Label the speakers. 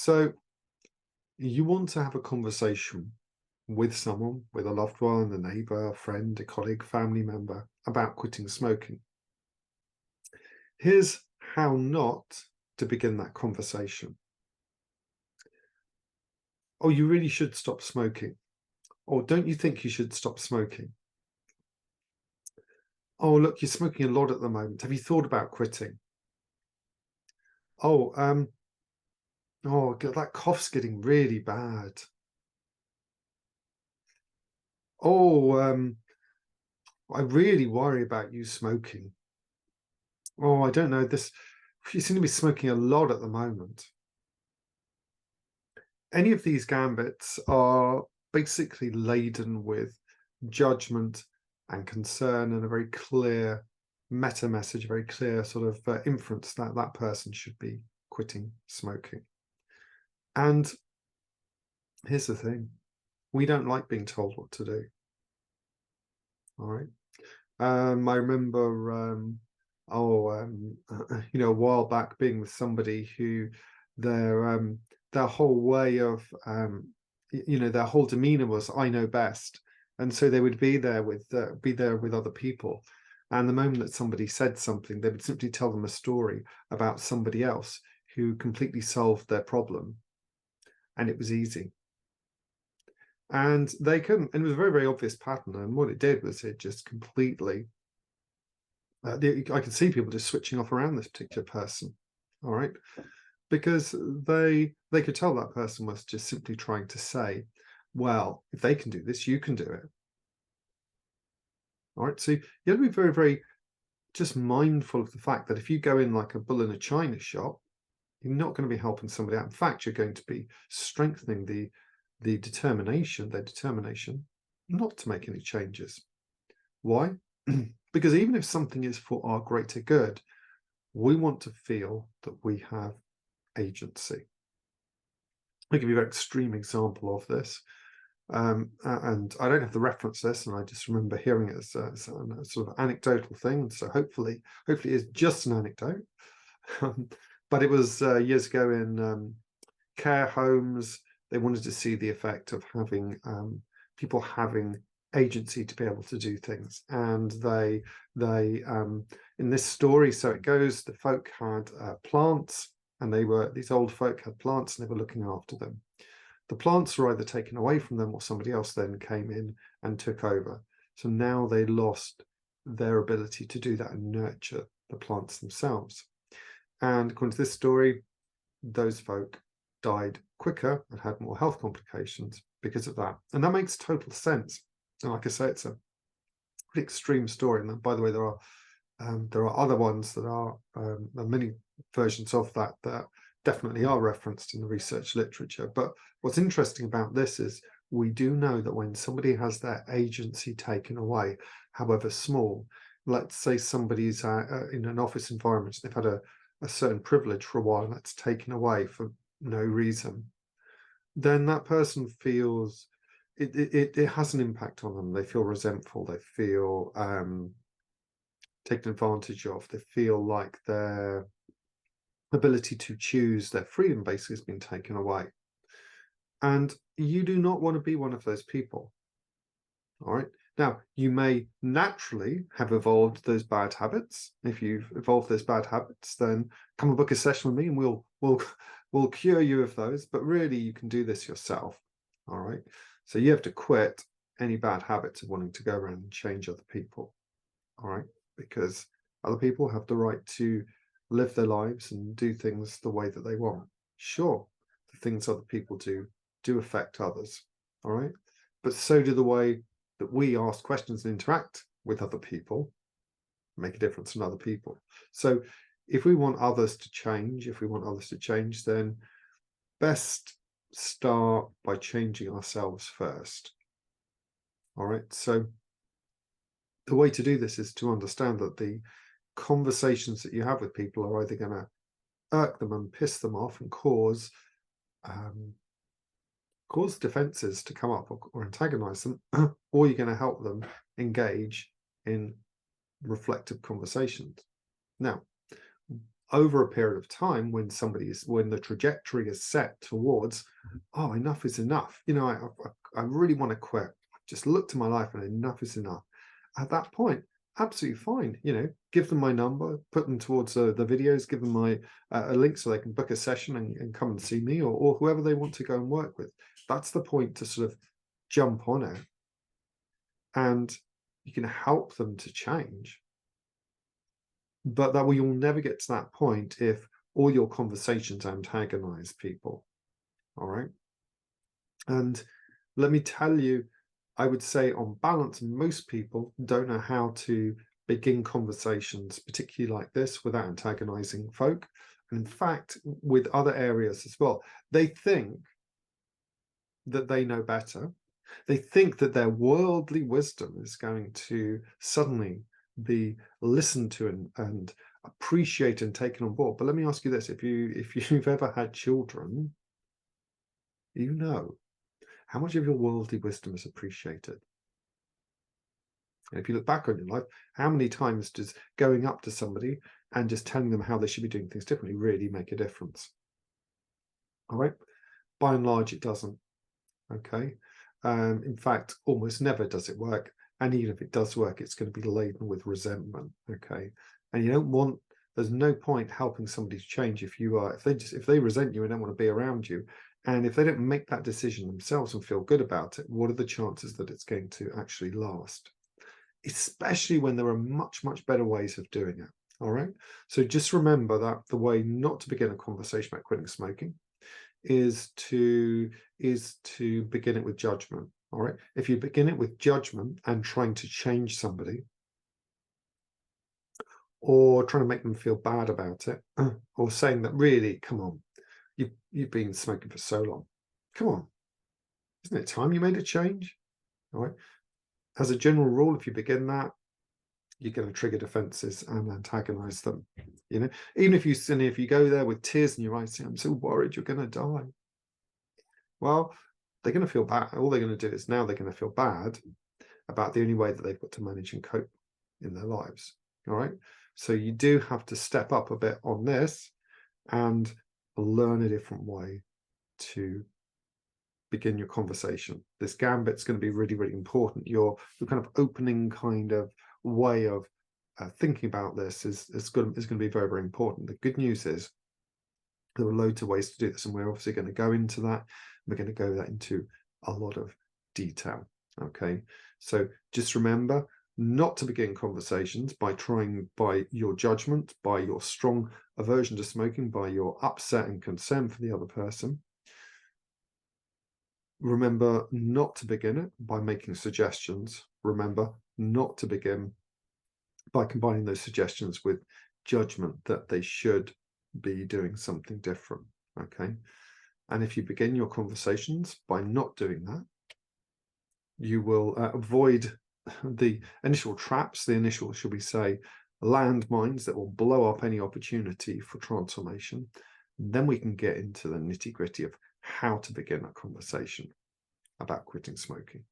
Speaker 1: So you want to have a conversation with someone, with a loved one, a neighbour, a friend, a colleague, family member, about quitting smoking. Here's how not to begin that conversation. Oh, you really should stop smoking. Or don't you think you should stop smoking? Oh, look, you're smoking a lot at the moment. Have you thought about quitting? Oh, oh, that cough's getting really bad. Oh, I really worry about you smoking. Oh, I don't know. You seem to be smoking a lot at the moment. Any of these gambits are basically laden with judgment and concern and a very clear meta message, a very clear sort of inference that that person should be quitting smoking. And here's the thing, we don't like being told what to do. All right. I remember, a while back being with somebody who their whole way of, their whole demeanor was, I know best. And so they would be there with other people. And the moment that somebody said something, they would simply tell them a story about somebody else who completely solved their problem. And it was easy. And they couldn't, and it was a very, very obvious pattern. And what it did was it just completely I could see people just switching off around this particular person, all right, because they could tell that person was just simply trying to say, well, if they can do this, you can do it. All right, so you have to be very, very just mindful of the fact that if you go in like a bull in a china shop, you're not going to be helping somebody out. In fact, you're going to be strengthening their determination not to make any changes. Why? Because even if something is for our greater good, we want to feel that we have agency. I'll give you a very extreme example of this. And I don't have the reference this, and I just remember hearing it as a sort of anecdotal thing. So hopefully it's just an anecdote. But it was years ago in care homes. They wanted to see the effect of having people having agency to be able to do things, and they in this story, so it goes, the folk had plants, and these old folk had plants, and they were looking after them. The plants were either taken away from them or somebody else then came in and took over. So now they lost their ability to do that and nurture the plants themselves. And according to this story, those folk died quicker and had more health complications because of that. And that makes total sense. And like I say, it's a pretty extreme story. And by the way, there are other ones that are there are many versions of that definitely are referenced in the research literature. But what's interesting about this is we do know that when somebody has their agency taken away, however small, let's say somebody's in an office environment, they've had a certain privilege for a while and that's taken away for no reason, then that person feels it has an impact on them. They feel resentful, they feel taken advantage of, they feel like their ability to choose, their freedom basically has been taken away. And you do not want to be one of those people. All right. Now, you may naturally have evolved those bad habits. If you've evolved those bad habits, then come and book a session with me and we'll cure you of those. But really, you can do this yourself. All right. So you have to quit any bad habits of wanting to go around and change other people. All right. Because other people have the right to live their lives and do things the way that they want. Sure, the things other people do affect others. All right. But so do the way that we ask questions and interact with other people make a difference in other people. So if we want others to change, then best start by changing ourselves first. All right. So the way to do this is to understand that the conversations that you have with people are either going to irk them and piss them off and cause defenses to come up or antagonize them, or you're going to help them engage in reflective conversations. Now, over a period of time, when when the trajectory is set towards, oh, enough is enough, you know, I really want to quit, just look to my life and enough is enough. At that point, absolutely fine, you know, give them my number, put them towards the videos, give them my a link so they can book a session and come and see me, or whoever they want to go and work with. That's the point, to sort of jump on it, and you can help them to change. But that you'll never get to that point if all your conversations antagonize people. All right. And let me tell you, I would say on balance, most people don't know how to begin conversations, particularly like this, without antagonizing folk. And in fact, with other areas as well, they think that they know better. They think that their worldly wisdom is going to suddenly be listened to and appreciated and taken on board. But let me ask you this: if you've ever had children, you know how much of your worldly wisdom is appreciated. And if you look back on your life, how many times does going up to somebody and just telling them how they should be doing things differently really make a difference? All right. By and large, it doesn't. Okay. In fact, almost never does it work. And even if it does work, it's going to be laden with resentment. Okay. And you don't want, there's no point helping somebody to change if they resent you and don't want to be around you. And if they don't make that decision themselves and feel good about it, what are the chances that it's going to actually last? Especially when there are much, much better ways of doing it. All right. So just remember that the way not to begin a conversation about quitting smoking is to begin it with judgment. All right. If you begin it with judgment and trying to change somebody, or trying to make them feel bad about it, or saying that, really, come on, you've been smoking for so long, come on, isn't it time you made a change? All right. As a general rule, if you begin that, you're going to trigger defenses and antagonize them. You know, even if you go there with tears in your eyes saying, I'm so worried you're going to die, well, they're going to feel bad. All they're going to do is now they're going to feel bad about the only way that they've got to manage and cope in their lives. All right. So you do have to step up a bit on this and learn a different way to begin your conversation. This gambit's going to be really, really important. Your kind of opening kind of way of thinking about this is going to be very, very important. The good news is there are loads of ways to do this, and we're obviously going to go into that. We're going to go into a lot of detail. Okay, so just remember not to begin conversations by your judgment, by your strong aversion to smoking, by your upset and concern for the other person. Remember not to begin it by making suggestions. Remember not to begin by combining those suggestions with judgment that they should be doing something different. Okay. And if you begin your conversations by not doing that, you will avoid the initial traps, the initial, shall we say, landmines that will blow up any opportunity for transformation. And then we can get into the nitty-gritty of how to begin a conversation about quitting smoking.